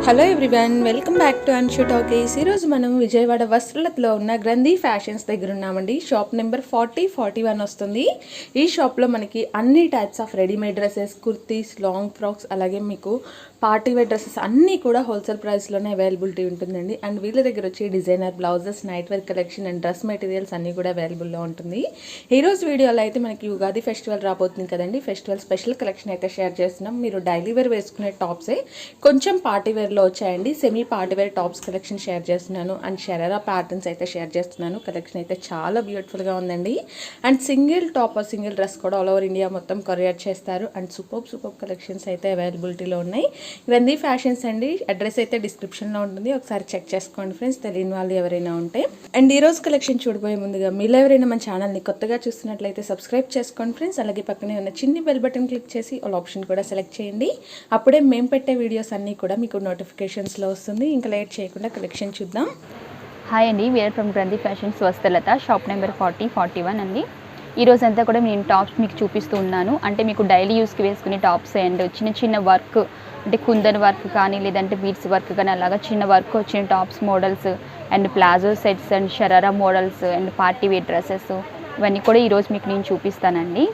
Hello everyone, welcome back to Anshu talkies. ఈరోజు మనం విజయవాడ వస్త్రలతలో ఉన్న గ్రంథి ఫ్యాషన్స్ దగ్గర ఉన్నామండి. షాప్ నెంబర్ 4041 వస్తుంది. ఈ షాప్లో మనకి అన్ని types of readymade dresses, kurtis, long frocks, అలాగే మీకు పార్టీ వేర్ డ్రెస్సెస్ అన్నీ కూడా హోల్సేల్ ప్రైస్లోనే అవైలబిలిటీ ఉంటుందండి. అండ్ వీళ్ళ దగ్గర వచ్చి designer blouses, night wear collection and dress materials అన్నీ కూడా అవైలబుల్లో ఉంటుంది. ఈరోజు వీడియోలో అయితే మనకి ఉగాది ఫెస్టివల్ రాబోతుంది కదండి. ఫెస్టివల్ స్పెషల్ కలెక్షన్ అయితే షేర్ చేస్తున్నాం. మీరు డైలీ వేర్ వేసుకునే టాప్సే కొంచెం పార్టీ వేర్లో వచ్చాయండి. Semi party wear tops collection share చేస్తున్నాను. అండ్ షరారా ప్యాటర్న్స్ అయితే షేర్ చేస్తున్నాను. కలెక్షన్ అయితే చాలా బ్యూటిఫుల్గా ఉందండి. And single top single dress కూడా ఆల్ ఓవర్ ఇండియా మొత్తం కొరియర్ చేస్తారు. అండ్ సూపర్ కలెక్షన్స్ అయితే అవైలబిలిటీలో ఉన్నాయి. ఇవన్నీ ఫ్యాషన్స్ అండి. అడ్రస్ అయితే డిస్క్రిప్షన్లో ఉంటుంది, ఒకసారి చెక్ చేసుకోండి ఫ్రెండ్స్, తెలియని వాళ్ళు ఎవరైనా ఉంటే. అండ్ ఈ రోజు కలెక్షన్ చూడబోయే ముందుగా మీరు ఎవరైనా మన ఛానల్ని కొత్తగా చూస్తున్నట్లయితే సబ్స్క్రైబ్ చేసుకోండి ఫ్రెండ్స్. అలాగే పక్కనే ఉన్న చిన్ని బెల్ బటన్ క్లిక్ చేసి ఆల్ ఆప్షన్ కూడా సెలెక్ట్ చేయండి. అప్పుడే మేము పెట్టే వీడియోస్ అన్నీ కూడా మీకు నోటిఫికేషన్స్లో వస్తుంది. ఇంకా లేట్ చేయకుండా కలెక్షన్ చూద్దాం. హాయ్ అండి, వీఆర్ ఫ్రమ్ గ్రంథి ఫ్యాషన్స్ వస్తలత, షాప్ నెంబర్ 4041 అండి. ఈరోజు అంతా కూడా నేను టాప్స్ మీకు చూపిస్తూ ఉన్నాను. అంటే మీకు డైలీ యూస్కి వేసుకునే టాప్స్ అండ్ చిన్న వర్క్, అంటే కుందన్ వర్క్ కానీ లేదంటే బీడ్స్ వర్క్ కానీ అలాగా చిన్న వర్క్ వచ్చిన tops models and palazzo sets and sharara models and party wear dresses ఇవన్నీ కూడా ఈరోజు మీకు నేను చూపిస్తానండి.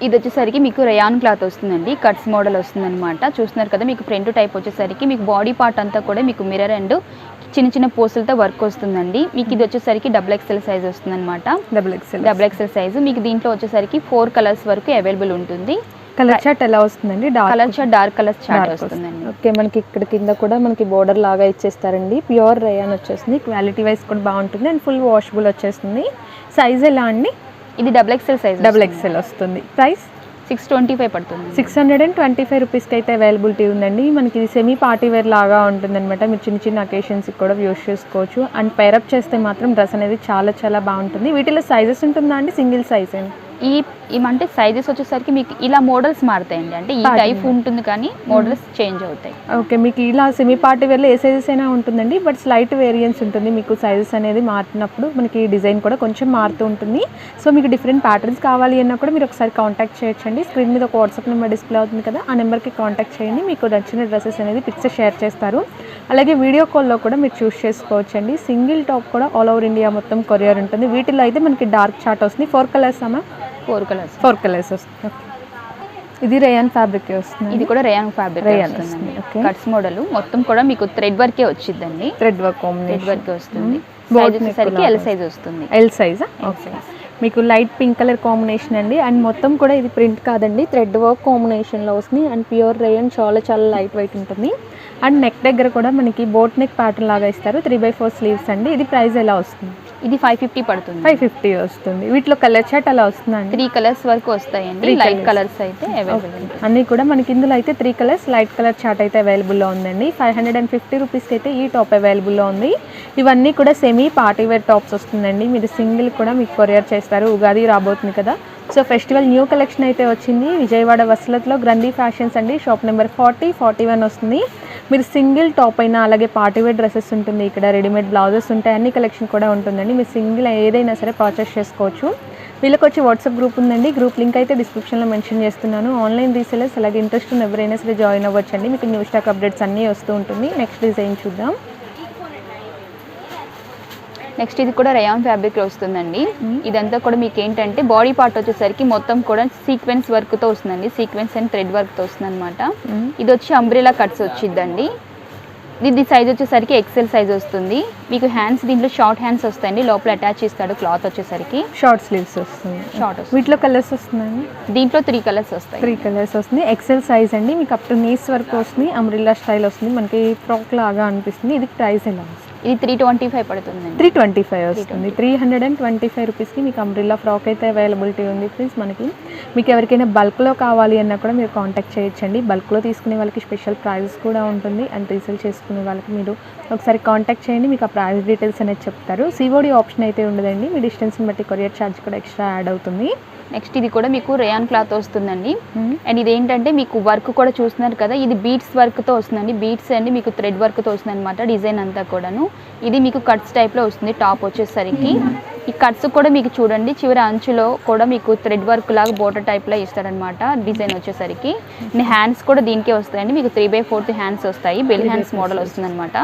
ఇది వచ్చేసరికి మీకు రయాన్ క్లాత్ వస్తుందండి, కట్స్ మోడల్ వస్తుందన్నమాట. చూస్తున్నారు కదా, మీకు ఫ్రంట్ టైప్ వచ్చేసరికి మీకు బాడీ పార్ట్ అంతా కూడా మీకు మిర్రర్ అండ్ చిన్న పూసలతో వర్క్ వస్తుందండి. మీకు ఇది వచ్చేసరికి XXL సైజ్ వస్తుందన్నమాట. XXL సైజు మీకు దీంట్లో వచ్చేసరికి 4 కలర్స్ వరకు అవైలబుల్ ఉంటుంది. కలర్ చార్ట్ ఎలా వస్తుందండి? డార్క్ కలర్ చార్ట్ వస్తుందండి. ఓకే, మనకి ఇక్కడ కింద కూడా మనకి బోర్డర్ లాగా ఇచ్చేస్తారండి. ప్యూర్ రయాన్ వచ్చేస్తుంది. క్వాలిటీ వైజ్ కూడా బాగుంటుంది అండ్ ఫుల్ వాషబుల్ వచ్చేస్తుంది. సైజ్ ఎలా అండి? ఇది XXL సైజ్, XXL వస్తుంది. ప్రైస్ 625 పడుతుంది. 625 రూపీస్కి అయితే అవైలబిలిటీ ఉందండి. మనకి ఇది సెమీ పార్టీ వేర్ లాగా ఉంటుంది అనమాట. మీరు చిన్న అకేషన్స్కి కూడా యూస్ చేసుకోవచ్చు. అండ్ పేరప్ చేస్తే మాత్రం డ్రెస్ అనేది చాలా బాగుంటుంది. వీటిలో సైజెస్ ఉంటుందా అండి? సింగిల్ సైజ్ అండి. అంటే సైజెస్ వచ్చేసరికి మీకు ఇలా మోడల్స్ మారుతాయండి. అంటే ఈ టైప్ ఉంటుంది కానీ మోడల్స్ చేంజ్ అవుతాయి. ఓకే, మీకు ఇలా సెమీ పార్టీ వేర్లో ఏ సైజెస్ అయినా ఉంటుందండి. బట్ స్లైట్ వేరియన్స్ ఉంటుంది. మీకు సైజెస్ అనేది మారినప్పుడు మనకి డిజైన్ కూడా కొంచెం మారుతూ ఉంటుంది. సో మీకు డిఫరెంట్ ప్యాటర్న్స్ కావాలి అన్నా కూడా మీరు ఒకసారి కాంటాక్ట్ చేయొచ్చండి. స్క్రీన్ మీద ఒక వాట్సాప్ నెంబర్ డిస్ప్లే అవుతుంది కదా, ఆ నెంబర్కి కాంటాక్ట్ చేయండి. మీకు నచ్చిన డ్రెస్సెస్ అనేది పిక్చర్ షేర్ చేస్తారు. అలాగే వీడియో కాల్లో కూడా మీరు చూస్ చేసుకోవచ్చండి. సింగిల్ టాప్ కూడా ఆల్ ఓవర్ ఇండియా మొత్తం కొరియర్ ఉంటుంది. వీటిలో అయితే మనకి డార్క్ చార్ట్ వస్తుంది. 4 కలర్స్ అమ్మా? 4 కలర్స్ వస్తుంది. ఇది రేయాన్ ఫ్యాబ్రిక్ వస్తుంది. ఇది కూడా రేయాన్ ఫ్యాబ్రిక్ వస్తుంది. కట్స్ మోడల్ మొత్తం కూడా మీకు థ్రెడ్ వర్కే వచ్చిందండి. థ్రెడ్ వర్క్ వస్తుంది. సైజ్ వచ్చేసరికి ఎల్ సైజ్ వస్తుంది. ఎల్ సైజా? ఓకే, మీకు లైట్ పింక్ కలర్ కాంబినేషన్ అండి. అండ్ మొత్తం కూడా ఇది ప్రింట్ కాదండి, థ్రెడ్ వర్క్ కాంబినేషన్లో వస్తుంది. అండ్ ప్యూర్ రేయాన్, చాలా లైట్ వెయిట్ ఉంటుంది. అండ్ నెక్ దగ్గర కూడా మనకి బోట్ నెక్ ప్యాటర్న్ లాగా ఇస్తారు. 3/4 స్లీవ్స్ అండి. ఇది ప్రైస్ ఎలా వస్తుంది? ఇది 550 పడుతుంది. 550 వస్తుంది. వీటిలో కలర్ చార్ట్ అలా వస్తుందండి. 3 కలర్స్ వరకు వస్తాయండి. లైట్ కలర్స్ అయితే అవైలబుల్. అన్నీ కూడా మనకి ఇందులో అయితే 3 కలర్స్ లైట్ కలర్ చార్ట్ అయితే అవైలబుల్లో ఉందండి. 550 రూపీస్కి అయితే ఈ టాప్ అవైలబుల్లో ఉంది. ఇవన్నీ కూడా సెమీ పార్టీ వేర్ టాప్స్ వస్తుందండి. మీరు సింగిల్ కూడా మీకు కొరియర్ చేస్తారు. ఉగాది రాబోతుంది కదా, సో ఫెస్టివల్ న్యూ కలెక్షన్ అయితే వచ్చింది. విజయవాడ వస్త్రలతలో గ్రంథి ఫ్యాషన్స్ అండి. షాప్ నెంబర్ 4041 వస్తుంది. మీరు సింగిల్ టాప్ అయినా అలాగే పార్టీ వేర్ డ్రెస్సెస్ ఉంటుంది. ఇక్కడ రెడీమేడ్ బ్లౌజెస్ ఉంటాయి, అన్ని కలెక్షన్ కూడా ఉంటుందండి. మీరు సింగిల్ ఏదైనా సరే పర్చేస్ చేసుకోవచ్చు. వీళ్ళకి వచ్చి వాట్సాప్ గ్రూప్ ఉందండి. గ్రూప్ లింక్ అయితే డిస్క్రిప్షన్లో మెన్షన్ చేస్తున్నాను. ఆన్లైన్ రీసెలర్స్ అలాగే ఇంట్రెస్ట్ ఉన్న ఎవరైనా సరే జాయిన్ అవ్వచ్చండి. మీకు న్యూ స్టాక్ అప్డేట్స్ అన్నీ వస్తూ ఉంటుంది. నెక్స్ట్ డిజైన్ చూద్దాం. నెక్స్ట్ ఇది కూడా రయాన్ ఫ్యాబ్రిక్ వస్తుందండి. ఇదంతా కూడా మీకు ఏంటంటే బాడీ పార్ట్ వచ్చేసరికి మొత్తం కూడా సీక్వెన్స్ వర్క్తో వస్తుందండి. సీక్వెన్స్ అండ్ థ్రెడ్ వర్క్తో వస్తుంది అనమాట. ఇది వచ్చి అంబ్రెలా కట్స్ వచ్చిందండి. ఇది సైజ్ వచ్చేసరికి XL సైజ్ వస్తుంది. మీకు హ్యాండ్స్ దీంట్లో షార్ట్ హ్యాండ్స్ వస్తాయండి. లోపల అటాచ్ ఇస్తాడు క్లాత్ వచ్చేసరికి. షార్ట్ స్లీవ్స్ వస్తుంది. వీటిలో కలర్స్ వస్తున్నాయండి. దీంట్లో 3 కలర్స్ వస్తాయి. 3 కలర్స్ వస్తుంది. XL సైజ్ అండి. మీకు అప్ టు నీస్ వర్క్ వస్తుంది. అంబ్రెల్లా స్టైల్ వస్తుంది. మనకి ఫ్రాక్ లాగా అనిపిస్తుంది. ఇది ప్రైస్ ఎలా వస్తుంది? ఇది 325 పడుతుంది. 325 వస్తుంది. 325 రూపీస్కి మీకు అంబ్రెల్లా ఫ్రాక్ అయితే అవైలబిలిటీ ఉంది ఫ్రెండ్స్. మీకు ఎవరికైనా బల్క్లో కావాలి అన్నా కూడా మీరు కాంటాక్ట్ చేయొచ్చండి. బల్క్లో తీసుకునే వాళ్ళకి స్పెషల్ ప్రైజెస్ కూడా ఉంటుంది. అండ్ రీసేల్ చేసుకునే వాళ్ళకి మీరు ఒకసారి కాంటాక్ట్ చేయండి. మీకు ఆ ప్రైస్ డీటెయిల్స్ అనేది చెప్తారు. COD ఆప్షన్ అయితే ఉండదండి. మీ డిస్టెన్స్ని బట్టి కొరియర్ ఛార్జ్ కూడా ఎక్స్ట్రా యాడ్ అవుతుంది. నెక్స్ట్ ఇది కూడా మీకు రేయాన్ క్లాత్ వస్తుందండి. అండ్ ఇది ఏంటంటే మీకు వర్క్ కూడా చూస్తున్నారు కదా, ఇది బీడ్స్ వర్క్తో వస్తుందండి. బీడ్స్ అండి మీకు థ్రెడ్ వర్క్తో వస్తుంది అనమాట. డిజైన్ అంతా కూడాను ఇది మీకు కట్స్ టైప్లో వస్తుంది. టాప్ వచ్చేసరికి ఈ కట్స్ కూడా మీకు చూడండి చివరి అంచులో కూడా మీకు థ్రెడ్ వర్క్ లాగా బోర్డర్ టైప్లో ఇస్తాడనమాట డిజైన్ వచ్చేసరికి. హ్యాండ్స్ కూడా దీనికే వస్తాయండి, మీకు 3/4 హ్యాండ్స్ వస్తాయి, బెల్ హ్యాండ్స్ మోడల్ వస్తుంది అనమాట.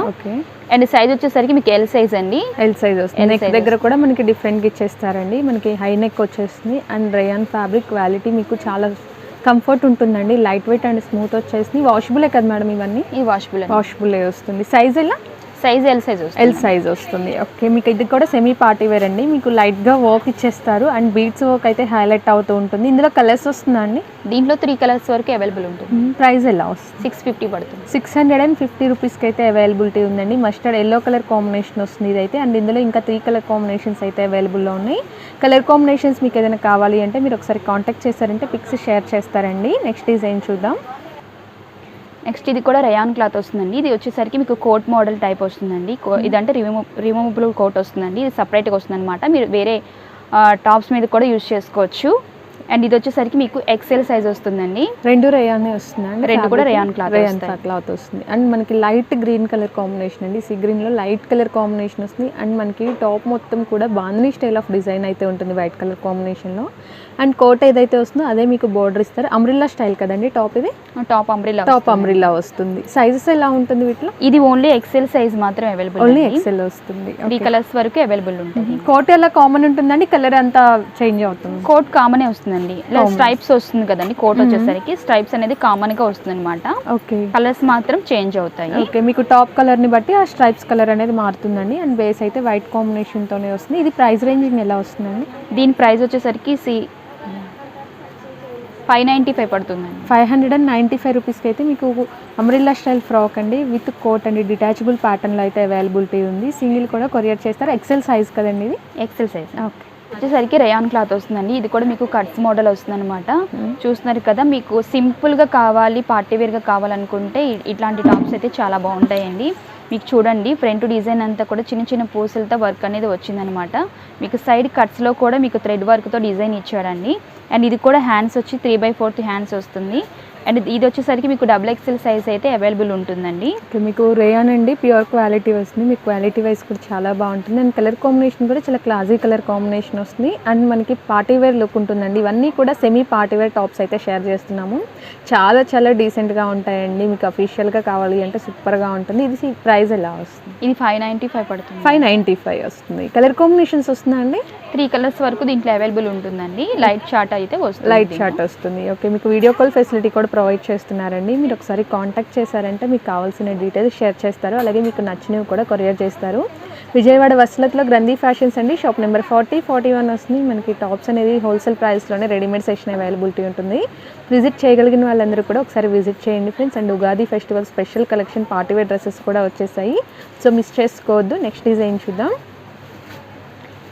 అండ్ సైజ్ వచ్చేసరికి మీకు ఎల్ సైజ్ అండి. ఎల్ సైజ్ వస్తుంది. నెక్ దగ్గర కూడా మనకి డిఫరెంట్గా ఇచ్చేస్తారండి. మనకి హై నెక్ వచ్చేస్తుంది అండ్ రేయాన్ ఫ్యాబ్రిక్ క్వాలిటీ మీకు చాలా కంఫర్ట్ ఉంటుందండి. లైట్ వెయిట్ అండ్ స్మూత్ వచ్చేసి వాషబులే కదా మేడం ఇవన్నీ? ఈ వాషబులే వస్తుంది. సైజ్ ఎలా? సైజ్ ఎల్ సైజ్ వస్తుంది. ఎల్ సైజ్ వస్తుంది. ఓకే, మీకు ఇది కూడా సెమీ పార్టీ వేర్ అండి. మీకు లైట్గా వర్క్ ఇచ్చేస్తారు అండ్ బీడ్స్ వర్క్ అయితే హైలైట్ అవుతూ ఉంటుంది. ఇందులో కలర్స్ వస్తుందా అండి? దీంట్లో 3 కలర్స్ వరకు అవైలబుల్ ఉంటుంది. ప్రైస్ ఎలా వస్తుంది? 650 పడుతుంది. 650 రూపీస్కి అయితే అవైలబిలిటీ ఉందండి. మస్టర్డ్ ఎల్లో కలర్ కాంబినేషన్ వస్తుంది ఇదైతే. అండ్ ఇందులో ఇంకా 3 కలర్ కాంబినేషన్స్ అయితే అవైలబుల్లో ఉన్నాయి. కలర్ కాంబినేషన్స్ మీకు ఏదైనా కావాలి అంటే మీరు ఒకసారి కాంటాక్ట్ చేశారంటే పిక్స్ షేర్ చేస్తారండి. నెక్స్ట్ డిజైన్ చూద్దాం. నెక్స్ట్ ఇది కూడా రయాన్ క్లాత్ వస్తుందండి. ఇది వచ్చేసరికి మీకు కోట్ మోడల్ టైప్ వస్తుందండి. ఇదంటే రిమూవబుల్ కోట్ వస్తుందండి. ఇది సపరేట్గా వస్తుంది అనమాట. మీరు వేరే టాప్స్ మీద కూడా యూజ్ చేసుకోవచ్చు. అండ్ ఇది వచ్చేసరికి మీకు ఎక్సెల్ సైజ్ వస్తుందండి. రెండు రేయానే వస్తుందండి. రెండు కూడా రేయాన్ క్లాత్ వస్తుంది. అండ్ మనకి లైట్ గ్రీన్ కలర్ కాంబినేషన్ అండి. సీ గ్రీన్లో లైట్ కలర్ కాంబినేషన్ వస్తుంది. అండ్ మనకి టాప్ మొత్తం కూడా బాందినీ స్టైల్ ఆఫ్ డిజైన్ అయితే ఉంటుంది వైట్ కలర్ కాంబినేషన్లో. అండ్ కోట్ ఏదైతే వస్తుందో అదే మీకు బోర్డర్ ఇస్తారు. అంబ్రిల్లా స్టైల్ కదండి టాప్ ఇది? టాప్ అంబ్రిల్లా వస్తుంది. సైజెస్ ఎలా ఉంటుంది వీటిలో? ఇది ఓన్లీ ఎక్సెల్ సైజ్ మాత్రం అవైలబుల్. ఓన్లీ ఎక్సెల్ వస్తుంది. 3 కలర్స్ వరకు అవైలబుల్ ఉంటుంది. కోట్ ఎలా కామన్ ఉంటుందండి? కలర్ అంతా చేంజ్ అవుతుంది? కోట్ కామనే వస్తుందండి. స్ట్రైప్స్ వస్తుంది కదండి కోట్ వచ్చేసరికి. స్ట్రైప్స్ అనేది కామన్ గా వస్తుంది అనమాట. ఓకే, కలర్స్ మాత్రం చేంజ్ అవుతాయి. ఓకే, మీకు టాప్ కలర్ ని బట్టి ఆ స్ట్రైప్స్ కలర్ అనేది మారుతుందండి. అండ్ బేస్ అయితే వైట్ కాంబినేషన్ తోనే వస్తుంది. ఇది ప్రైస్ రేంజింగ్ ఎలా వస్తుందండి? దీని ప్రైస్ వచ్చేసరికి 595 పడుతుందండి. 595 రూపీస్కి అయితే మీకు అంబ్రిల్లా స్టైల్ ఫ్రాక్ అండి విత్ కోట్ అండి. డిటాచబుల్ ప్యాటర్న్లో అయితే అవైలబిలిటీ ఉంది. సింగిల్ కూడా కొరియర్ చేస్తారు. ఎక్సెల్ సైజ్ కదండి ఇది? XL size. ఓకే, వచ్చేసరికి రేయాన్ క్లాత్ వస్తుందండి. ఇది కూడా మీకు కట్స్ మోడల్ వస్తుంది అనమాట. చూస్తున్నారు కదా, మీకు సింపుల్గా కావాలి పార్టీ వేర్గా కావాలనుకుంటే ఇట్లాంటి టాప్స్ అయితే చాలా బాగుంటాయండి. మీకు చూడండి ఫ్రంట్ డిజైన్ అంతా కూడా చిన్న చిన్న పూసలతో వర్క్ అనేది వచ్చిందనమాట. మీకు సైడ్ కట్స్లో కూడా మీకు థ్రెడ్ వర్క్తో డిజైన్ ఇచ్చాడండి. అండ్ ఇది కూడా హ్యాండ్స్ వచ్చి 3/4 హ్యాండ్స్ వస్తుంది. అండ్ ఇది వచ్చేసరికి మీకు XXL సైజ్ అయితే అవైలబుల్ ఉంటుందండి. మీకు రేయాన్ అండి ప్యూర్ క్వాలిటీ వస్తుంది. మీకు క్వాలిటీ వైజ్ కూడా చాలా బాగుంటుంది. అండ్ కలర్ కాంబినేషన్ కూడా చాలా క్లాసీ కలర్ కాంబినేషన్ వస్తుంది. అండ్ మనకి పార్టీ వేర్ లుక్ ఉంటుందండి. ఇవన్నీ కూడా సెమీ పార్టీ వేర్ టాప్స్ అయితే షేర్ చేస్తున్నాము. చాలా చాలా డీసెంట్గా ఉంటాయండి. మీకు అఫీషియల్గా కావాలి అంటే సూపర్గా ఉంటుంది. ఇది ప్రైస్ ఎలా వస్తుంది? ఇది 595 పడుతుంది. 595 వస్తుంది. కలర్ కాంబినేషన్స్ వస్తుందా అండి? 3 కలర్స్ వరకు దీంట్లో అవైలబుల్ ఉంటుందండి. లైట్ షార్ట్ అయితే వస్తుంది. లైట్ షార్ట్ వస్తుంది. ఓకే, మీకు వీడియో కాల్ ఫెసిలిటీ కూడా ప్రొవైడ్ చేస్తున్నారండి. మీరు ఒకసారి కాంటాక్ట్ చేశారంటే మీకు కావాల్సిన డీటెయిల్స్ షేర్ చేస్తారు. అలాగే మీకు నచ్చినవి కూడా కొరియర్ చేస్తారు. విజయవాడ వస్త్రలతలో గ్రంథి ఫ్యాషన్స్ అండి. షాప్ నెంబర్ 40, 41 వస్తుంది. మనకి టాప్స్ అనేది హోల్సేల్ ప్రైస్లోనే రెడీమేడ్ సెక్షన్ అవైలబిలిటీ ఉంటుంది. విజిట్ చేయగలిగిన వాళ్ళందరూ కూడా ఒకసారి విజిట్ చేయండి friends. And Ugadi festival special collection party wear dresses కూడా వచ్చేసాయి. సో మిస్ చేసుకోవద్దు. నెక్స్ట్ డిజైన్ చూద్దాం.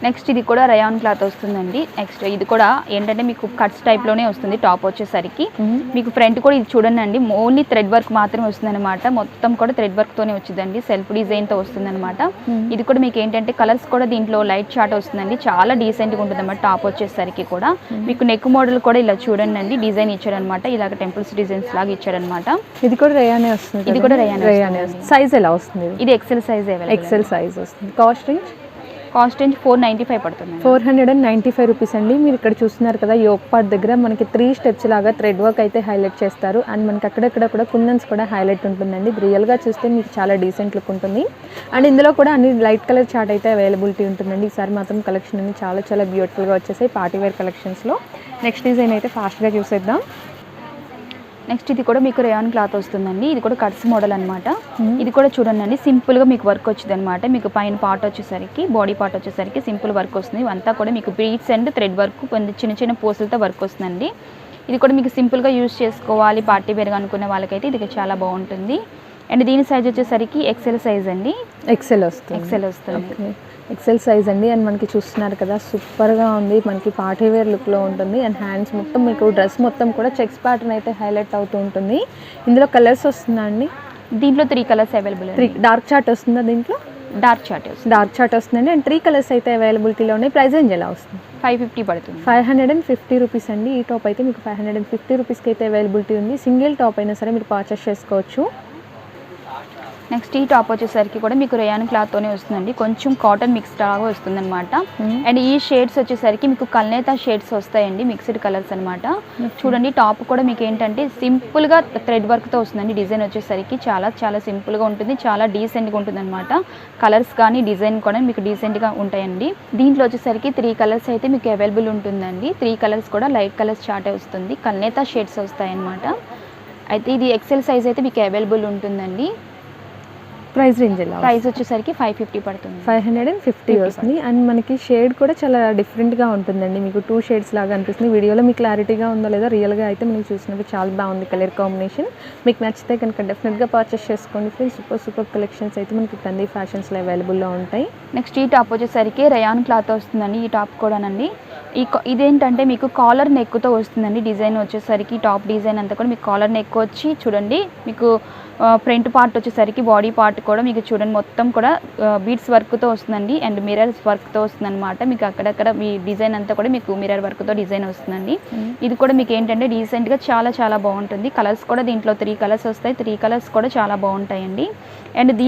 నెక్స్ట్ ఇది కూడా రయాన్ క్లాత్ వస్తుందండి. నెక్స్ట్ ఇది కూడా ఏంటంటే మీకు కట్స్ టైప్లోనే వస్తుంది. టాప్ వచ్చేసరికి మీకు ఫ్రంట్ కూడా ఇది చూడండి అండి, ఓన్లీ థ్రెడ్ వర్క్ మాత్రమే వస్తుంది అనమాట. మొత్తం కూడా థ్రెడ్ వర్క్తోనే వచ్చిందండి. సెల్ఫ్ డిజైన్తో వస్తుంది అనమాట. ఇది కూడా మీకు ఏంటంటే కలర్స్ కూడా దీంట్లో లైట్ షార్ట్ వస్తుందండి. చాలా డీసెంట్గా ఉంటుంది అనమాట. టాప్ వచ్చేసరికి కూడా మీకు నెక్ మోడల్ కూడా ఇలా చూడండి అండి డిజైన్ ఇచ్చారనమాట. ఇలాగ టెంపుల్స్ డిజైన్స్ లాగా ఇచ్చారనమాట. ఇది కూడా రేయానే వస్తుంది. ఇది కూడా రేయానే. సైజ్ ఎలా వస్తుంది? ఇది XL size available. XL size వస్తుంది. కాస్ట్ రేంజ్ 495 పడుతుంది. 495 రూపీస్ అండి. మీరు ఇక్కడ చూస్తున్నారు కదా, యోక్ పార్ట్ దగ్గర మనకి 3 స్టెప్స్ లాగా థ్రెడ్ వర్క్ అయితే హైలైట్ చేస్తారు. అండ్ మనకి అక్కడక్కడ కూడా కుందన్స్ కూడా హైలైట్ ఉంటుందండి. రియల్గా చూస్తే మీకు చాలా డీసెంట్ లుక్ ఉంటుంది. అండ్ ఇందులో కూడా అన్ని లైట్ కలర్ చార్ట్ అయితే అవైలబిలిటీ ఉంటుందండి. ఈసారి మాత్రం కలెక్షన్ అన్ని చాలా చాలా బ్యూటిఫుల్గా వచ్చేసాయి పార్టీవేర్ కలెక్షన్స్లో. నెక్స్ట్ డిజైన్ అయితే ఫాస్ట్గా చూసేద్దాం. నెక్స్ట్ ఇది కూడా మీకు రేయాన్ క్లాత్ వస్తుందండి. ఇది కూడా కట్స్ మోడల్ అనమాట. ఇది కూడా చూడండి అండి సింపుల్గా మీకు వర్క్ వచ్చింది అనమాట. మీకు పైన పార్ట్ వచ్చేసరికి బాడీ పార్ట్ వచ్చేసరికి సింపుల్ వర్క్ వస్తుంది. ఇవంతా కూడా మీకు బీడ్స్ అండ్ థ్రెడ్ వర్క్ చిన్న చిన్న పూసలతో వర్క్ వస్తుందండి. ఇది కూడా మీకు సింపుల్గా యూజ్ చేసుకోవాలి పార్టీ వేర్గా అనుకునే వాళ్ళకైతే ఇది చాలా బాగుంటుంది. అండ్ దీని సైజ్ వచ్చేసరికి ఎక్సెల్ సైజ్ అండి. ఎక్సెల్ వస్తుంది. ఎక్సెల్ సైజ్ అండి. అండ్ మనకి చూస్తున్నారు కదా సూపర్గా ఉంది. మనకి పార్టీ వేర్ లుక్లో ఉంటుంది. అండ్ హ్యాండ్స్ మొత్తం మీకు డ్రెస్ మొత్తం కూడా చెక్స్ ప్యాటర్న్ అయితే హైలైట్ అవుతూ ఉంటుంది. ఇందులో కలర్స్ వస్తుందా అండి? దీంట్లో 3 కలర్స్ అవైలబుల్. 3 డార్క్ చార్ట్ వస్తుందా దీంట్లో? డార్క్ చార్ట్ వస్తుందండి. అండ్ 3 కలర్స్ అయితే అవైలబిలిటీలో ఉన్నాయి. ప్రైస్ రేంజ్ ఎలా వస్తుంది? 550 పడుతుంది. 550 రూపీస్ అండి. ఈ టాప్ అయితే మీకు 550 రూపీస్కి అయితే అవైలబిలిటీ ఉంది. సింగిల్ టాప్ అయినా సరే మీరు పర్చేస్ చేసుకోవచ్చు. నెక్స్ట్ ఈ టాప్ వచ్చేసరికి కూడా మీకు రేయాన్ క్లాత్తోనే వస్తుందండి, కొంచెం కాటన్ మిక్స్ లాగా వస్తుందన్నమాట. అండ్ ఈ షేడ్స్ వచ్చేసరికి మీకు కల్నేత షేడ్స్ వస్తాయండి, మిక్స్డ్ కలర్స్ అనమాట. చూడండి టాప్ కూడా మీకు ఏంటంటే సింపుల్గా థ్రెడ్ వర్క్తో వస్తుందండి. డిజైన్ వచ్చేసరికి చాలా చాలా సింపుల్గా ఉంటుంది, చాలా డీసెంట్గా ఉంటుంది అనమాట. కలర్స్ కానీ డిజైన్ కూడా మీకు డీసెంట్గా ఉంటాయండి. దీంట్లో వచ్చేసరికి 3 కలర్స్ అయితే మీకు అవైలబుల్ ఉంటుందండి. 3 కలర్స్ కూడా లైట్ కలర్స్ చార్టే వస్తుంది, కల్నేత షేడ్స్ వస్తాయన్నమాట. అయితే ఇది ఎక్సెల్ సైజ్ అయితే మీకు అవైలబుల్ ఉంటుందండి. ప్రైస్ రేంజ్ ఎలా? ప్రైస్ వచ్చేసరికి 550 పడుతుంది, 550 వస్తుంది. అండ్ మనకి షేడ్ కూడా చాలా డిఫరెంట్గా ఉంటుందండి, మీకు 2 షేడ్స్ లాగా అనిపిస్తుంది. వీడియోలో మీకు క్లారిటీగా ఉందో లేదో, రియల్గా అయితే మీకు చూసినప్పుడు చాలా బాగుంది కలర్ కాంబినేషన్. మీకు నచ్చితే కనుక డెఫినెట్గా పర్చేస్ చేసుకోండి ఫ్రెండ్స్. సూపర్ కలెక్షన్స్ అయితే మనకి ట్రెండీ ఫ్యాషన్స్లో అవైలబుల్లో ఉంటాయి. నెక్స్ట్ ఈ టాప్ వచ్చేసరికి రేయాన్ క్లాత్ వస్తుందండి. ఈ టాప్ కూడానండి ఇదేంటంటే మీకు కాలర్ నెక్తో వస్తుందండి. డిజైన్ వచ్చేసరికి టాప్ డిజైన్ అంతా కూడా మీకు కాలర్ నెక్ వచ్చి చూడండి, మీకు ఫ్రంట్ పార్ట్ వచ్చేసరికి బాడీ పార్ట్ కూడా మీకు చూడండి మొత్తం కూడా బీడ్స్ వర్క్తో వస్తుందండి. అండ్ మిర్రర్స్ వర్క్తో వస్తుందన్నమాట. మీకు అక్కడక్కడ మీ డిజైన్ అంతా కూడా మీకు మిర్రర్ వర్క్తో డిజైన్ వస్తుందండి. ఇది కూడా మీకు ఏంటంటే డీసెంట్గా చాలా చాలా బాగుంటుంది. కలర్స్ కూడా దీంట్లో 3 కలర్స్ వస్తాయి, 3 కలర్స్ కూడా చాలా బాగుంటాయండి. అండ్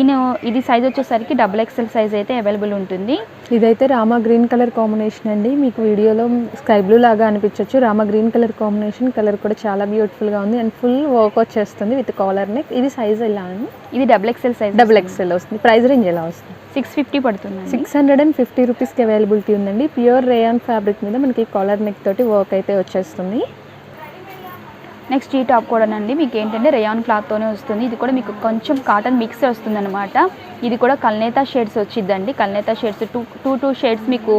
ఇది సైజ్ వచ్చేసరికి XXL సైజ్ అయితే అవైలబుల్ ఉంటుంది. ఇదైతే రామా గ్రీన్ కలర్ కాంబినేషన్ అండి, మీకు వీడియోలో స్కై బ్లూ లాగా అనిపించవచ్చు. Rama green colour combination, colour కూడా చాలా బ్యూటిఫుల్గా ఉంది. అండ్ ఫుల్ వర్క్ వచ్చేస్తుంది విత్ కాలర్ నెక్. ఇది సైజ్ ఎలా అండి? ఇది XXL సైజ్, XXL వస్తుంది. ప్రైస్ రేంజ్ ఎలా వస్తుంది? 650 పడుతుంది, 650 రూపీస్కి అవైలబిలిటీ ఉందండి. ప్యూర్ రేయాన్ ఫ్యాబ్రిక్ మీద మనకి కాలర్ నెక్ తోటి వర్క్ అయితే వచ్చేస్తుంది. నెక్స్ట్ ఈ టాప్ కూడానండి మీకు ఏంటంటే రేయాన్ క్లాత్తోనే వస్తుంది. ఇది కూడా మీకు కొంచెం కాటన్ మిక్స్ వస్తుంది అనమాట. ఇది కూడా కల్నేత షేడ్స్ వచ్చిద్దండి. కల్నేత షేడ్స్ టూ షేడ్స్ మీకు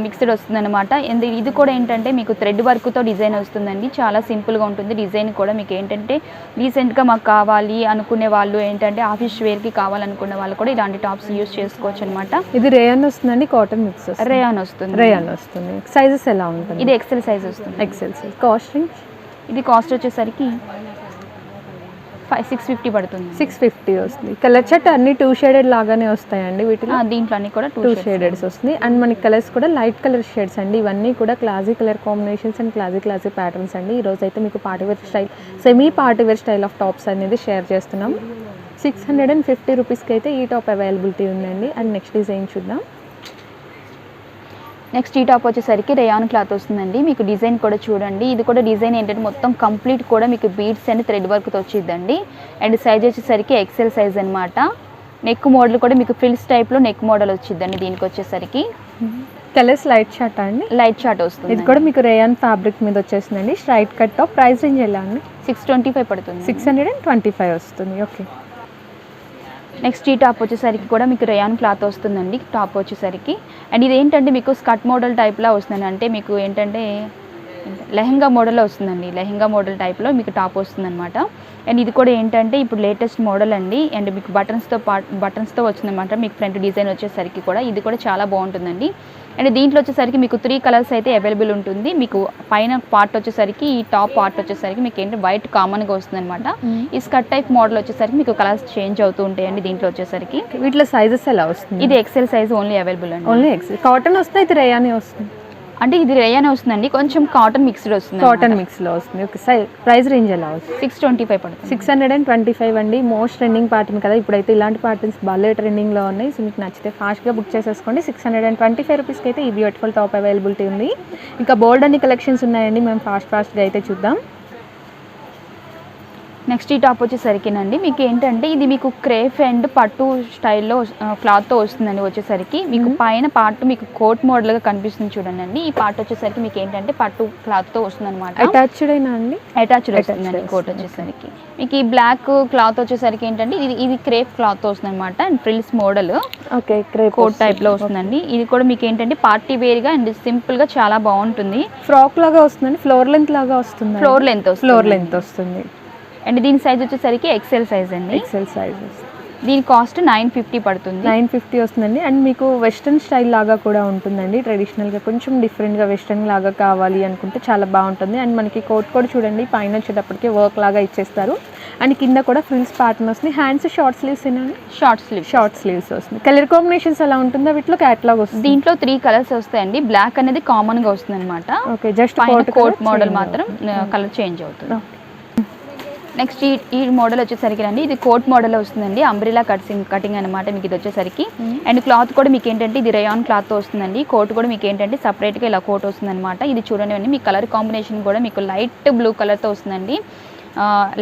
మిక్స్డ్ వస్తుంది అనమాట. ఇది కూడా ఏంటంటే మీకు థ్రెడ్ వర్క్తో డిజైన్ వస్తుందండి, చాలా సింపుల్గా ఉంటుంది. డిజైన్ కూడా మీకు ఏంటంటే రీసెంట్గా మాకు కావాలి అనుకునే వాళ్ళు, ఏంటంటే ఆఫీస్ వేర్కి కావాలనుకునే వాళ్ళు కూడా ఇలాంటి టాప్స్ యూస్ చేసుకోవచ్చు అనమాట. ఇది రేయాన్ వస్తుందండి, కాటన్ మిక్స్ రేయాన్ వస్తుంది. రేయాన్ వస్తుంది. సైజెస్ ఎలా ఉంటుంది? ఇది XL సైజ్ వస్తుంది. XL size. Cost range? ఇది కాస్ట్ వచ్చేసరికి 650 పడుతుంది, 650 వస్తుంది. కలర్ చార్ట్ అన్ని 2 షేడెడ్ లాగానే వస్తాయండి వీటిలో. దీంట్లో అన్ని కూడా 2 షేడెడ్స్ వస్తుంది. అండ్ మనకి కలర్స్ కూడా లైట్ కలర్ షేడ్స్ అండి. ఇవన్నీ కూడా classy colour combinations and classy patterns అండి. ఈరోజు అయితే మీకు party wear style, semi party wear style of tops అనేది షేర్ చేస్తున్నాం. 650 రూపీస్కి అయితే ఈ టాప్ అవైలబిలిటీ ఉందండి. అండ్ నెక్స్ట్ డిజైన్ చూద్దాం. నెక్స్ట్ ఈ టాప్ వచ్చేసరికి రేయాన్ క్లాత్ వస్తుందండి. మీకు డిజైన్ కూడా చూడండి, ఇది కూడా డిజైన్ ఏంటంటే మొత్తం కంప్లీట్ కూడా మీకు బీడ్స్ అండ్ థ్రెడ్ వర్క్తో వచ్చిందండి. అండ్ సైజ్ వచ్చేసరికి XL సైజ్ అనమాట. నెక్ మోడల్ కూడా మీకు ఫ్రిల్స్ టైప్లో నెక్ మోడల్ వచ్చిందండి. దీనికి వచ్చేసరికి కలర్స్ లైట్ చార్ట్ అండి, లైట్ చార్ట్ వస్తుంది. ఇది కూడా మీకు రేయాన్ ఫ్యాబ్రిక్ మీద వచ్చేసిందండి. Straight cut top. Price range ఎలా అండి? 625 పడుతుంది, 625 వస్తుంది. ఓకే. నెక్స్ట్ ఈ టాప్ వచ్చేసరికి కూడా మీకు రేయాన్ క్లాత్ వస్తుందండి టాప్ వచ్చేసరికి. అండ్ ఇది ఏంటంటే మీకు స్కర్ట్ మోడల్ టైప్లో వస్తుందండి, అంటే మీకు ఏంటంటే లెహంగా మోడల్లో వస్తుందండి. లెహంగా మోడల్ టైప్లో మీకు టాప్ వస్తుందన్నమాట. అండ్ ఇది కూడా ఏంటంటే ఇప్పుడు లేటెస్ట్ మోడల్ అండి. అండ్ మీకు బటన్స్తో వచ్చిందన్నమాట. మీకు ఫ్రంట్ డిజైన్ వచ్చేసరికి కూడా ఇది కూడా చాలా బాగుంటుందండి. అండ్ దీంట్లో వచ్చేసరికి మీకు 3 కలర్స్ అయితే అవైలబుల్ ఉంటుంది. మీకు పైన పార్ట్ వచ్చేసరికి, ఈ టాప్ పార్ట్ వచ్చేసరికి మీకు ఏంటంటే వైట్ కామన్గా వస్తుంది అనమాట. ఈ స్కర్ట్ టైప్ మోడల్ వచ్చేసరికి మీకు కలర్స్ చేంజ్ అవుతూ ఉంటాయండి. దీంట్లో వచ్చేసరికి వీటిలో సైజెస్ ఎలా వస్తుంది? ఇది XL సైజ్ ఓన్లీ అవైలబుల్ అండి. Only XL. కాటన్ వస్తే ఇది రేయానే వస్తుంది, అంటే ఇది రేయానే వస్తుందండి, కొంచెం కాటన్ మిక్స్డ్ వస్తుంది. కాటన్ మిక్స్లో వస్తుంది. ఓకే. ప్రైస్ రేంజ్ ఎలా వస్తుంది? 625 పడుతుంది, 625 అండి. మోస్ట్ ట్రెండింగ్ ప్యాటర్న్ కదా, ఇప్పుడైతే ఇలాంటి ప్యాటర్న్స్ బాగా ట్రెండింగ్లో ఉన్నాయి. సో మీకు నచ్చితే ఫాస్ట్గా బుక్ చేసేసుకోండి. 625 రూపీస్కి అయితే ఈ బ్యూటిఫుల్ టాప్ అవైలబిలిటీ ఉంది. ఇంకా బోల్డ్ అన్ని కలెక్షన్స్ ఉన్నాయండి, మేము ఫాస్ట్గా అయితే చూద్దాం. నెక్స్ట్ ఈ టాప్ వచ్చేసరికినండి మీకు ఏంటంటే ఇది మీకు క్రేఫ్ అండ్ పట్టు స్టైల్లో క్లాత్తో వస్తుందండి. వచ్చేసరికి మీకు పైన పార్ట్ మీకు కోట్ మోడల్గా కనిపిస్తుంది చూడండి. ఈ పార్ట్ వచ్చేసరికి మీకు ఏంటంటే పట్టు క్లాత్తో వస్తుంది అనమాట. అటాచ్డ్ అయినా అండి? అటాచ్డ్ వస్తుందండి. కోట్ వచ్చేసరికి మీకు ఈ బ్లాక్ క్లాత్ వచ్చేసరికి ఏంటంటే ఇది క్రేప్ క్లాత్తో వస్తుంది అనమాట. And frills model, okay, coat టైప్లో వస్తుందండి. ఇది కూడా మీకు ఏంటంటే పార్టీ వేర్గా అండ్ సింపుల్గా చాలా బాగుంటుంది. ఫ్రాక్ లాగా వస్తుందండి, ఫ్లోర్ లెంత్ లాగా వస్తుంది. ఫ్లోర్ లెంత్ వస్తుంది. అండ్ దీని సైజ్ వచ్చేసరికి XL సైజ్ అండి. XL size. దీని కాస్ట్ 950 పడుతుంది, 950 వస్తుందండి. అండ్ మీకు వెస్ట్రన్ స్టైల్ లాగా కూడా ఉంటుందండి. ట్రెడిషనల్గా కొంచెం డిఫరెంట్గా వెస్ట్రన్ లాగా కావాలి అనుకుంటే చాలా బాగుంటుంది. అండ్ మనకి కోట్ కూడా చూడండి, పైన వచ్చేటప్పటికి వర్క్ లాగా ఇచ్చేస్తారు. అండ్ కింద కూడా ఫ్రిల్స్ ప్యాటర్న్ వస్తుంది. హ్యాండ్స్ షార్ట్ స్లీవ్స్ ఏనండి? షార్ట్ స్లీవ్స్ వస్తుంది. కలర్ కాంబినేషన్స్ ఎలా ఉంటుందో వీటిలో క్యాటలాగ్ వస్తుంది. దీంట్లో 3 కలర్స్ వస్తాయండి. బ్లాక్ అనేది కామన్గా వస్తుంది అనమాట. ఓకే. జస్ట్ కోట్ మోడల్ మాత్రం కలర్ చేంజ్ అవుతుంది. నెక్స్ట్ ఈ మోడల్ వచ్చేసరికి అండి ఇది కోట్ మోడల్ వస్తుందండి, అంబ్రిలా కటింగ్ అనమాట మీకు ఇది వచ్చేసరికి. అండ్ క్లాత్ కూడా మీకు ఏంటంటే ఇది రేయాన్ క్లాత్తో వస్తుందండి. కోట్ కూడా మీకు ఏంటంటే సపరేట్గా ఇలా కోట్ వస్తుంది అనమాట. ఇది చూడండి మీ కలర్ కాంబినేషన్ కూడా మీకు లైట్ బ్లూ కలర్తో వస్తుందండి,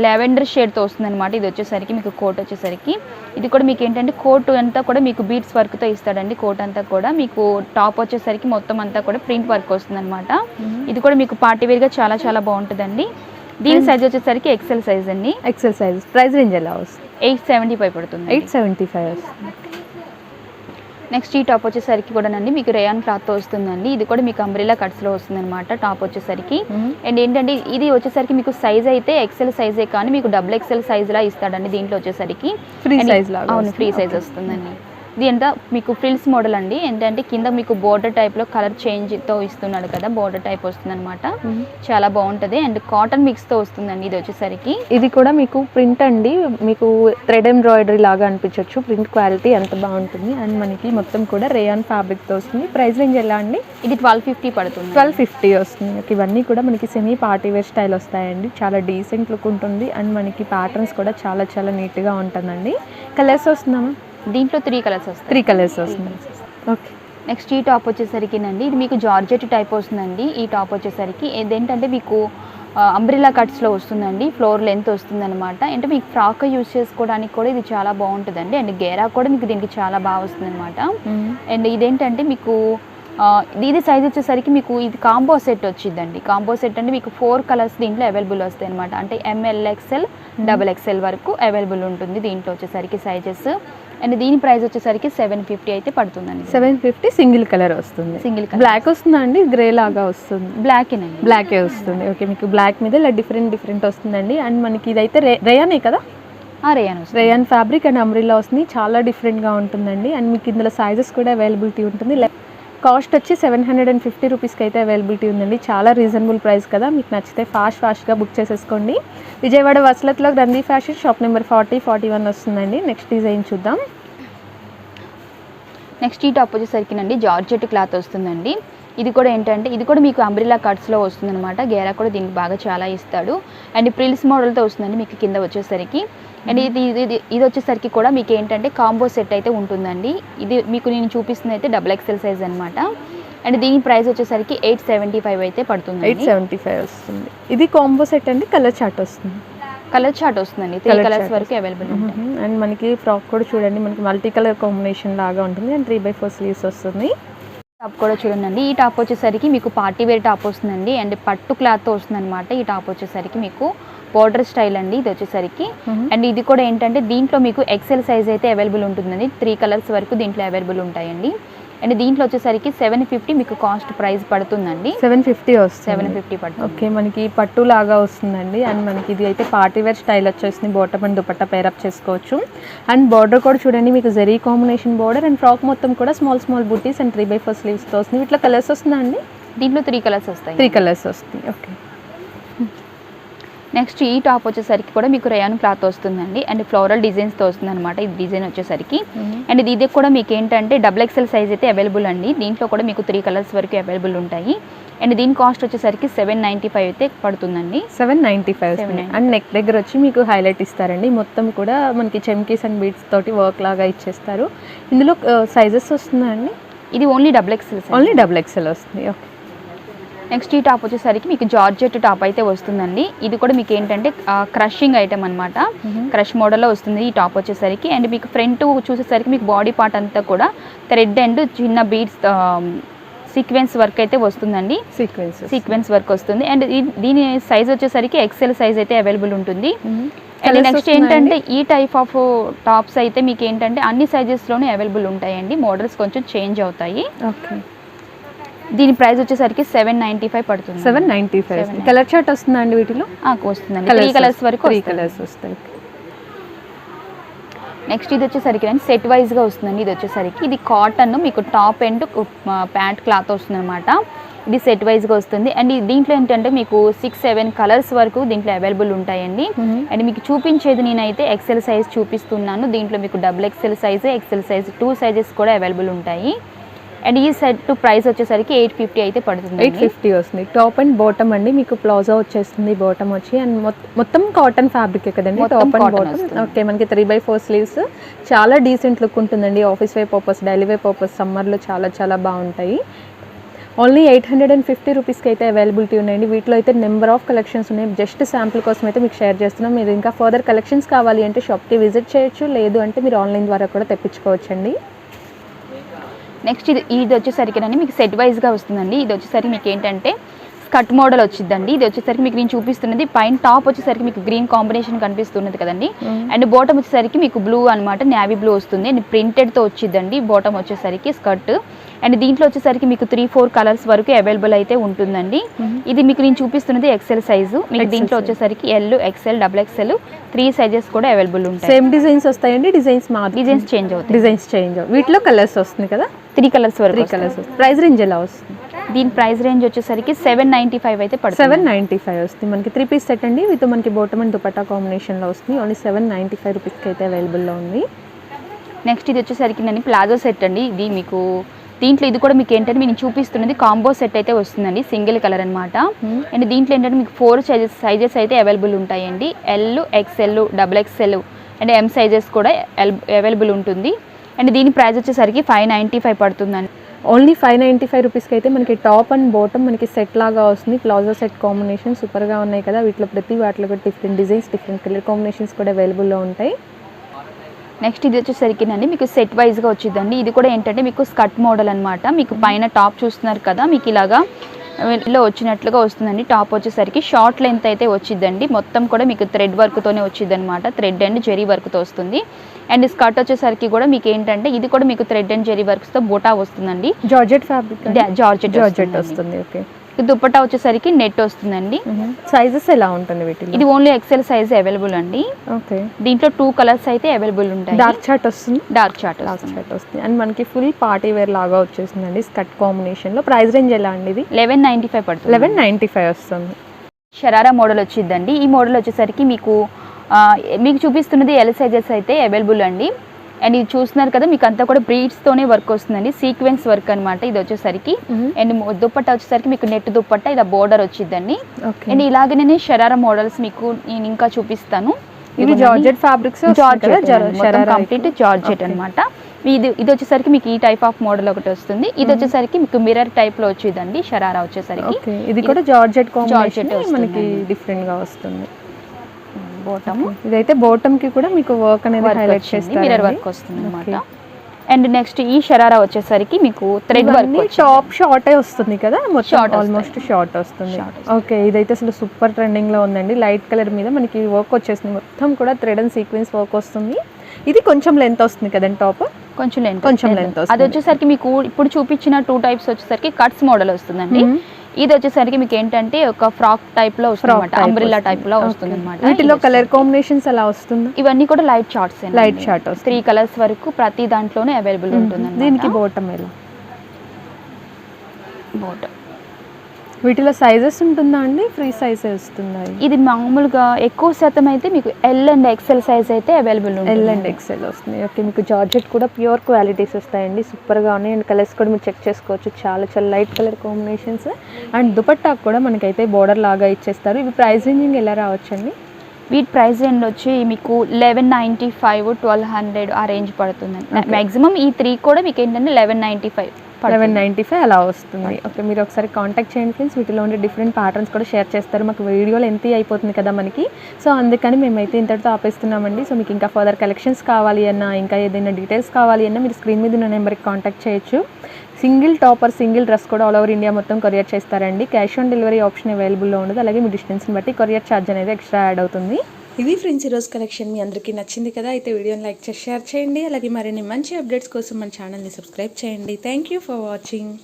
లావెండర్ షేడ్తో వస్తుంది అనమాట. ఇది వచ్చేసరికి మీకు కోట్ వచ్చేసరికి ఇది కూడా మీకు ఏంటంటే కోట్ అంతా కూడా మీకు బీడ్స్ వర్క్తో ఇస్తాడండి. కోట్ అంతా కూడా మీకు టాప్ వచ్చేసరికి మొత్తం అంతా కూడా ప్రింట్ వర్క్ వస్తుంది అనమాట. ఇది కూడా మీకు పార్టీ వేర్గా చాలా చాలా బాగుంటుందండి. దీని సైజ్ వచ్చేసరికి ఎక్సెల్ సైజ్ అండి. XL size. ప్రైస్ రేంజ్ ఎలా వస్తుంది? 875 పడుతుంది. 875 వస్తుంది. నెక్స్ట్ ఈ టాప్ వచ్చేసరికి కూడా అండి మీకు రేయాన్ క్లాత్తో వస్తుందండి. ఇది కూడా మీకు అంబ్రిలా కట్స్లో వస్తుంది అనమాట టాప్ వచ్చేసరికి. అండ్ ఏంటంటే ఇది వచ్చేసరికి మీకు సైజ్ అయితే ఎక్సెల్ సైజే కానీ మీకు డబుల్ ఎక్సెల్ సైజ్లా ఇస్తాడండి. దీంట్లో వచ్చేసరికి ఫ్రీ సైజ్ లాగా. అవును, ఫ్రీ సైజ్ వస్తుందండి. ఇది ఎంత మీకు ఫ్రిల్స్ మోడల్ అండి. ఏంటంటే కింద మీకు బోర్డర్ టైప్లో కలర్ చేంజ్తో ఇస్తున్నాడు కదా, బోర్డర్ టైప్ వస్తుంది అనమాట. చాలా బాగుంటుంది. అండ్ కాటన్ మిక్స్తో వస్తుందండి ఇది వచ్చేసరికి. ఇది కూడా మీకు ప్రింట్ అండి, మీకు థ్రెడ్ ఎంబ్రాయిడరీ లాగా అనిపించవచ్చు. ప్రింట్ క్వాలిటీ ఎంత బాగుంటుంది. అండ్ మనకి మొత్తం కూడా రేయాన్ ఫ్యాబ్రిక్తో వస్తుంది. ప్రైస్ రేంజ్ ఎలా అండి? ఇది 1250 పడుతుంది. 1250 వస్తుంది. ఇవన్నీ కూడా మనకి సెమీ పార్టీ వేర్ స్టైల్ వస్తాయండి. చాలా డీసెంట్ లుక్ ఉంటుంది. అండ్ మనకి ప్యాటర్న్స్ కూడా చాలా చాలా నీట్గా ఉంటుందండి. కలర్స్ వస్తుందామా? దీంట్లో 3 కలర్స్ వస్తాయి. 3 కలర్స్ వస్తున్నాయి. ఓకే. నెక్స్ట్ ఈ టాప్ వచ్చేసరికి అండి ఇది మీకు జార్జెట్ టైప్ వస్తుందండి. ఈ టాప్ వచ్చేసరికి ఇదేంటంటే మీకు అంబ్రిలా కట్స్లో వస్తుందండి. ఫ్లోర్ లెంత్ వస్తుంది అనమాట. అంటే మీకు ఫ్రాక్ యూజ్ చేసుకోవడానికి కూడా ఇది చాలా బాగుంటుందండి. అండ్ గేరా కూడా మీకు దీనికి చాలా బాగా వస్తుంది అనమాట. అండ్ ఇదేంటంటే మీకు ఇది సైజ్ వచ్చేసరికి మీకు ఇది కాంబో సెట్ వచ్చిందండి. కాంబో సెట్ అంటే మీకు 4 కలర్స్ దీంట్లో అవైలబుల్ వస్తాయి అనమాట. అంటే ML XL XXL వరకు అవైలబుల్ ఉంటుంది దీంట్లో వచ్చేసరికి సైజెస్. అండ్ దీని ప్రైస్ వచ్చేసరికి 750 అయితే పడుతుందండి. 750 సింగిల్ కలర్ వస్తుంది. Single colour. బ్లాక్ వస్తుందా అండి? గ్రే లాగా వస్తుంది. బ్లాకేనండి. బ్లాకే వస్తుంది. ఓకే, మీకు బ్లాక్ మీద ఇలా డిఫరెంట్ వస్తుందండి. అండ్ మనకి ఇదైతే రేయానే కదా? రేయాన్ ఫ్యాబ్రిక్ అండ్ అంబ్రిల్లా వస్తుంది. చాలా డిఫరెంట్గా ఉంటుందండి. అండ్ మీకు ఇందులో సైజెస్ కూడా అవైలబిలిటీ ఉంటుంది. కాస్ట్ వచ్చి 750 రూపీస్కి అయితే అవైలబిలిటీ ఉందండి. చాలా రీజనబుల్ ప్రైస్ కదా. మీకు నచ్చితే ఫాస్ట్గా బుక్ చేసేసుకోండి. విజయవాడ వసలత్లో గ్రంథి ఫ్యాషన్ షాప్ నెంబర్ 4041 వస్తుందండి. నెక్స్ట్ డిజైన్ చూద్దాం. నెక్స్ట్ ఈ టాప్ వచ్చేసరికి అండి జార్జెట్ క్లాత్ వస్తుందండి. ఇది కూడా ఏంటంటే ఇది కూడా మీకు అంబ్రిల్లా కట్స్లో వస్తుంది అనమాట. గేరా కూడా దీనికి బాగా చాలా ఇస్తాడు. అండ్ ప్రిల్స్ మోడల్తో వస్తుందండి మీకు కింద వచ్చేసరికి. అండ్ ఇది వచ్చేసరికి కూడా మీకు ఏంటంటే కాంబో సెట్ అయితే ఉంటుందండి. ఇది మీకు నేను చూపిస్తుంది అయితే XXL సైజ్ అనమాట. అండ్ దీని ప్రైస్ వచ్చేసరికి 875 అయితే పడుతుంది. 875 వస్తుంది. ఇది కాంబో సెట్ అండి. కలర్ చార్ట్ వస్తుంది. కలర్ చార్ట్ వస్తుందండి. 3 కలర్స్ వరకు అవైలబుల్ ఉంటాయి. అండ్ మనకి ఫ్రాక్ కూడా చూడండి మనకి మల్టీ కలర్ కాంబినేషన్ లాగా ఉంటుంది. అండ్ 3/4 స్లీవ్స్ వస్తుంది. టాప్ కూడా చూడండి. ఈ టాప్ వచ్చేసరికి మీకు పార్టీ వేర్ టాప్ వస్తుందండి. అండ్ పట్టు క్లాత్తో వస్తుంది అనమాట. ఈ టాప్ వచ్చేసరికి మీకు బోర్డర్ స్టైల్ అండి ఇది వచ్చేసరికి. అండ్ ఇది కూడా ఏంటంటే దీంట్లో మీకు XL సైజ్ అయితే అవైలబుల్ ఉంటుందండి. 3 కలర్స్ వరకు దీంట్లో అవైలబుల్ ఉంటాయండి. అండ్ దీంట్లో వచ్చేసరికి 750 మీకు కాస్ట్ ప్రైస్ పడుతుందండి. 750 వస్తుంది. 750 పడుతుంది. ఓకే, మనకి పట్టు లాగా వస్తుందండి. అండ్ మనకి ఇది అయితే పార్టీ వేర్ స్టైల్ వచ్చేసింది. బాటమ్ అండ్ దుపట్టా పేరప్ చేసుకోవచ్చు. అండ్ బార్డర్ కూడా చూడండి మీకు zari combination border. And frock మొత్తం కూడా స్మాల్ బుటీస్ అండ్ 3/4 స్లీవ్స్తో వస్తుంది. ఇట్లా కలర్స్ వస్తుందా అండి? దీంట్లో 3 కలర్స్ వస్తాయి. 3 కలర్స్ వస్తాయి. ఓకే. నెక్స్ట్ ఈ టాప్ వచ్చేసరికి కూడా మీకు రేయాన్ క్లాత్ వస్తుందండి. అండ్ ఫ్లోరల్ డిజైన్స్తో వస్తుంది అనమాట ఈ డిజైన్ వచ్చేసరికి. అండ్ ఇది కూడా మీకు ఏంటంటే XXL సైజ్ అయితే అవైలబుల్ అండి. దీంట్లో కూడా మీకు 3 కలర్స్ వరకు అవైలబుల్ ఉంటాయి. అండ్ దీని కాస్ట్ వచ్చేసరికి 795 అయితే పడుతుందండి. 795. అండ్ నెక్ దగ్గర వచ్చి మీకు హైలైట్ ఇస్తారండి. మొత్తం కూడా మనకి చెమ్కీస్ అండ్ బీడ్స్ తోటి వర్క్ లాగా ఇచ్చేస్తారు. ఇందులో సైజెస్ వస్తుందా అండి? ఇది ఓన్లీ XXL. ఓన్లీ XXL వస్తుంది. ఓకే. నెక్స్ట్ ఈ టాప్ వచ్చేసరికి మీకు జార్జెట్ టాప్ అయితే వస్తుందండి. ఇది కూడా మీకు ఏంటంటే క్రషింగ్ ఐటమ్ అనమాట. క్రష్ మోడల్లో వస్తుంది ఈ టాప్ వచ్చేసరికి. అండ్ మీకు ఫ్రంట్ చూసేసరికి మీకు బాడీ పార్ట్ అంతా కూడా థ్రెడ్ అండ్ చిన్న బీడ్స్ సీక్వెన్స్ వర్క్ అయితే వస్తుందండి. సీక్వెన్స్ వర్క్ వస్తుంది. అండ్ దీని సైజ్ వచ్చేసరికి XL సైజ్ అయితే అవైలబుల్ ఉంటుంది. అండ్ నెక్స్ట్ ఏంటంటే ఈ టైప్ ఆఫ్ టాప్స్ అయితే మీకు ఏంటంటే అన్ని సైజెస్లోనే అవైలబుల్ ఉంటాయండి. మోడల్స్ కొంచెం చేంజ్ అవుతాయి. ఓకే. దీని ప్రైస్ వచ్చేసరికి 795 పడుతుంది. 795. కలర్ చార్ట్ వస్తుందా అండి వీటిలో? వస్తుందండి. 3 కలర్స్ వరకు 3 కలర్స్ వస్తాయి. నెక్స్ట్ ఇది వచ్చేసరికి సెట్ వైజ్గా వస్తుందండి. ఇది వచ్చేసరికి ఇది కాటన్ మీకు టాప్ అండ్ ప్యాంట్ క్లాత్ వస్తుంది అనమాట. ఇది సెట్ వైజ్గా వస్తుంది. అండ్ దీంట్లో ఏంటంటే మీకు 6-7 కలర్స్ వరకు దీంట్లో అవైలబుల్ ఉంటాయండి. అండ్ మీకు చూపించేది నేనైతే XL సైజ్ చూపిస్తున్నాను. దీంట్లో మీకు XXL size, XL size 2 sizes కూడా అవైలబుల్ ఉంటాయి. అండ్ ఈ సెట్ ప్రైస్ వచ్చేసరికి 850 అయితే పడుతుంది. 850 వస్తుంది. టాప్ అండ్ బాటమ్ అండి, మీకు ప్లాజో వచ్చేస్తుంది, బాటమ్ వచ్చి అండ్ మొత్తం కాటన్ ఫ్యాబ్రిక్ కదండి, టాప్ అండ్ బాటమ్. ఓకే, మనకి 3/4 స్లీవ్స్, చాలా డీసెంట్ లుక్ ఉంటుందండి. Office wear purpose, daily wear purpose సమ్మర్లో చాలా చాలా బాగుంటాయి. ఓన్లీ 850 రూపీస్కి అయితే అవైలబిలిటీ ఉన్నాయండి. వీటిలో అయితే నెంబర్ ఆఫ్ కలెక్షన్స్ ఉన్నాయి. జస్ట్ శాంపుల్ కోసం అయితే మీకు షేర్ చేస్తున్నాం. మీరు ఇంకా ఫర్దర్ కలెక్షన్స్ కావాలి అంటే షాప్కి విజిట్ చేయొచ్చు, లేదు అంటే మీరు ఆన్లైన్ ద్వారా కూడా తెప్పించుకోవచ్చండి. నెక్స్ట్ ఇది వచ్చేసరికి మీకు సెట్ వైజ్గా వస్తుందండి. ఇది వచ్చేసరికి మీకు ఏంటంటే స్కర్ట్ మోడల్ వచ్చిందండి. ఇది వచ్చేసరికి మీకు నేను చూపిస్తున్నది పైన టాప్ వచ్చేసరికి మీకు గ్రీన్ కాంబినేషన్ కనిపిస్తున్నది కదండి, అండ్ బాటమ్ వచ్చేసరికి మీకు బ్లూ అనమాట, నేవీ బ్లూ వస్తుంది అండ్ ప్రింటెడ్తో వచ్చిందండి బాటమ్ వచ్చేసరికి స్కర్ట్. అండ్ దీంట్లో వచ్చేసరికి మీకు 3-4 కలర్స్ వరకు అవైలబుల్ అయితే ఉంటుందండి. ఇది మీకు నేను చూపిస్తున్నది ఎక్సెల్ సైజు. మీకు దీంట్లో వచ్చేసరికి ఎల్, ఎక్సెల్, XXL 3 సైజెస్ కూడా అవైలబుల్ ఉంటాయి. సేమ్ డిజైన్స్ వస్తాయండి, డిజైన్స్ చేంజ్ అవుతాయి. డిజైన్స్ చేంజ్ వీటిలో కలర్స్ వస్తుంది కదా, 3 కలర్స్ వరకు. 3 కలర్స్. ప్రైస్ రేంజ్ ఎలా వస్తుంది? దీని ప్రైస్ రేంజ్ వచ్చేసరికి 795 అయితే పడుతుంది. 795 వస్తుంది. మనకి 3 పీస్ సెట్ అండి, విత్ మనకి బాటమ్ అండ్ దుపట్టా కాంబినేషన్లో వస్తుంది. ఓన్లీ 795 రూపీస్కి అయితే అవైలబుల్లో ఉంది. నెక్స్ట్ ఇది వచ్చేసరికి ప్లాజో సెట్ అండి. ఇది మీకు దీంట్లో ఇది కూడా మీకు ఏంటంటే నేను చూపిస్తున్నది కాంబో సెట్ అయితే వస్తుందండి, సింగిల్ కలర్ అనమాట. అండ్ దీంట్లో ఏంటంటే మీకు 4 సైజెస్ అయితే అవైలబుల్ ఉంటాయండి. L, XXL, XXL and M sizes కూడా అవైలబుల్ ఉంటుంది. అండ్ దీని ప్రైస్ వచ్చేసరికి 595 పడుతుందండి. ఓన్లీ 595 రూపీస్కి అయితే మనకి టాప్ అండ్ బాటమ్ మనకి సెట్ లాగా వస్తుంది. ప్లాజో సెట్ కాంబినేషన్ సూపర్గా ఉన్నాయి కదా. వీటిలో వాటిలో కూడా different designs, different colour combinations కూడా అవైలబుల్లో ఉంటాయి. నెక్స్ట్ ఇది వచ్చేసరికి మీకు సెట్ వైజ్గా వచ్చిందండి. ఇది కూడా ఏంటంటే మీకు స్కర్ట్ మోడల్ అనమాట. మీకు పైన టాప్ చూస్తున్నారు కదా, మీకు ఇలాగా ఇలా వచ్చినట్లుగా వస్తుందండి. టాప్ వచ్చేసరికి షార్ట్ లెంత్ అయితే వచ్చిందండి. మొత్తం కూడా మీకు థ్రెడ్ వర్క్తోనే వచ్చింది అనమాట, థ్రెడ్ అండ్ జెరీ వర్క్తో వస్తుంది. అండ్ స్కర్ట్ వచ్చేసరికి కూడా మీకు ఏంటంటే ఇది కూడా మీకు థ్రెడ్ అండ్ జెరీ వర్క్స్తో బోటా వస్తుందండి. జార్జెట్ ఫ్యాబ్రిక్, జార్జెట్ వస్తుంది. ఓకే, దుపట్టా వచ్చేసరికి నెట్ వస్తుందండి. సైజెస్ ఎలా ఉంటుంది వీటిలో? ఇది ఓన్లీ ఎక్సెల్ సైజ్ అవైలబుల్ అండి. ఓకే, దీంట్లో 2 కలర్స్ అయితే అవైలబుల్ ఉంటాయి. డార్క్ చార్ట్ వస్తుంది, డార్క్ చార్ట్ వస్తుంది. అండ్ మనకి ఫుల్ పార్టీ వేర్ లాగా వచ్చేసిందండి స్కర్ట్ కాంబినేషన్ లో. ప్రైస్ రేంజ్ ఎలా అండి? ఇది 1195 పడుతుంది. 1195 వస్తుంది. షరారా మోడల్ వచ్చిందండి. ఈ మోడల్ వచ్చేసరికి మీకు చూపిస్తున్నది ఎల్ సైజెస్ అయితే అవైలబుల్ అండి. అండ్ ఇది చూస్తున్నారు కదా, మీకు అంతా కూడా బ్రీడ్స్తోనే వర్క్ వస్తుందండి, సీక్వెన్స్ వర్క్ అనమాట ఇది వచ్చేసరికి. అండ్ దుప్పట్టా వచ్చేసరికి మీకు నెట్ దుప్పట్టా, ఇలా బోర్డర్ వచ్చిందండి. అండ్ ఇలాగే నేను షరారా మోడల్స్ మీకు నేను ఇంకా చూపిస్తాను. ఇవి జార్జెట్ ఫ్యాబ్రిక్స్, కంప్లీట్ జార్జెట్ అనమాట. ఇది వచ్చేసరికి మీకు ఈ టైప్ ఆఫ్ మోడల్ ఒకటి వస్తుంది. ఇది వచ్చేసరికి మీకు మిర్రర్ టైప్ లో వచ్చిందండి షరారా వచ్చేసరికి. ఇది కూడా జార్జెట్ కాంబినేషన్, మనకి డిఫరెంట్ గా వస్తుంది. బాటమ్ ఇదైతే బాటమ్ కి కూడా మీకు వర్క్ అనేది హైలైట్ చేస్తారు, మిర్రర్ వర్క్ వస్తుంది అన్నమాట. అండ్ నెక్స్ట్ ఈ షరారా వచ్చేసరికి మీకు థ్రెడ్ వర్క్, టాప్ షార్ట్ వస్తుంది కదా, మొత్తం ఆల్మోస్ట్ షార్ట్ వస్తుంది. ఓకే, ఇదైతే అసలు సూపర్ ట్రెండింగ్ లో ఉందండి. లైట్ కలర్ మీద మనకి వర్క్ వచ్చేస్తుంది, మొత్తం కూడా థ్రెడ్ అండ్ సీక్వెన్స్ వర్క్ వస్తుంది. ఇది కొంచెం లెంత్ వస్తుంది కదండి, టాప్ కొంచెం లెంత్ వస్తుంది. అది వచ్చేసరికి మీకు ఇప్పుడు చూపించిన 2 టైప్స్ వచ్చేసరికి కట్స్ మోడల్ వస్తుందండి. ఇది వచ్చేసరికి మీకు ఏంటంటే ఒక ఫ్రాక్ టైప్ లో వస్తుంది అనమాట, అంబ్రెల్లా టైప్ లో వస్తుంది అనమాట. వీటిలో కలర్ కాంబినేషన్స్ ఎలా వస్తుంది? ఇవన్నీ కూడా light shorts, light short 3 colours వరకు ప్రతి దాంట్లోనే అవైలబుల్ ఉంటుంది. దీనికి బాటమ్ ఎలా? బాటమ్ వీటిలో సైజెస్ ఉంటుందా అండి, ఫ్రీ సైజ్ వస్తుందా? ఇది మామూలుగా ఎక్కువ శాతం అయితే మీకు ఎల్ అండ్ XL సైజ్ అయితే అవైలబుల్ ఉంటుంది. ఎల్ అండ్ XL వస్తుంది. ఓకే, మీకు జార్జెట్ కూడా ప్యూర్ క్వాలిటీస్ వస్తాయండి, సూపర్గా ఉన్నాయి. అండ్ కలర్స్ కూడా మీరు చెక్ చేసుకోవచ్చు, చాలా చాలా light colour combinations. And dupatta కూడా మనకైతే బోర్డర్ లాగా ఇచ్చేస్తారు. ఇవి ప్రైస్ రేంజింగ్ ఎలా రావచ్చండి? వీటి ప్రైస్ రేంజ్ వచ్చి మీకు 1195, 1200 ఆ రేంజ్ పడుతుంది. మ్యాక్సిమం ఈ 3 కూడా మీకు ఏంటంటే 1195 అలా వస్తుంది. ఓకే, మీరు ఒకసారి కాంటాక్ట్ చేయండి ఫ్రెండ్స్. వీటిలో ఉండే డిఫరెంట్ ప్యాటర్న్స్ కూడా షేర్ చేస్తారు. మాకు వీడియోలో ఎంత అయిపోతుంది కదా మనకి, సో అందుకని మేమైతే ఇంతటితో ఆపేస్తున్నామండి. సో మీకు ఇంకా ఫర్దర్ కలెక్షన్స్ కావాలి అన్నా, ఇంకా ఏదైనా డీటెయిల్స్ కావాలి అన్నా మీరు స్క్రీన్ మీద ఉన్న నెంబర్కి కాంటాక్ట్ చేయొచ్చు. Single top or single dress కూడా ఆల్ ఓవర్ ఇండియా మొత్తం కొరియర్ చేస్తారండి. క్యాష్ ఆన్ డెలివరీ ఆప్షన్ అవైలబుల్లో ఉండదు. అలాగే మీ డిస్టెన్స్ని బట్టి కొరియర్ ఛార్జ్ అనేది ఎక్స్ట్రా యాడ్ అవుతుంది. ఇది ఫ్రెండ్స్ ఈరోజు కలెక్షన్. మీ అందరికీ నచ్చింది కదా, అయితే వీడియోని లైక్ చేసి షేర్ చేయండి. అలాగే మరిన్ని మంచి అప్డేట్స్ కోసం మన ఛానల్ని సబ్స్క్రైబ్ చేయండి. Thank you for watching.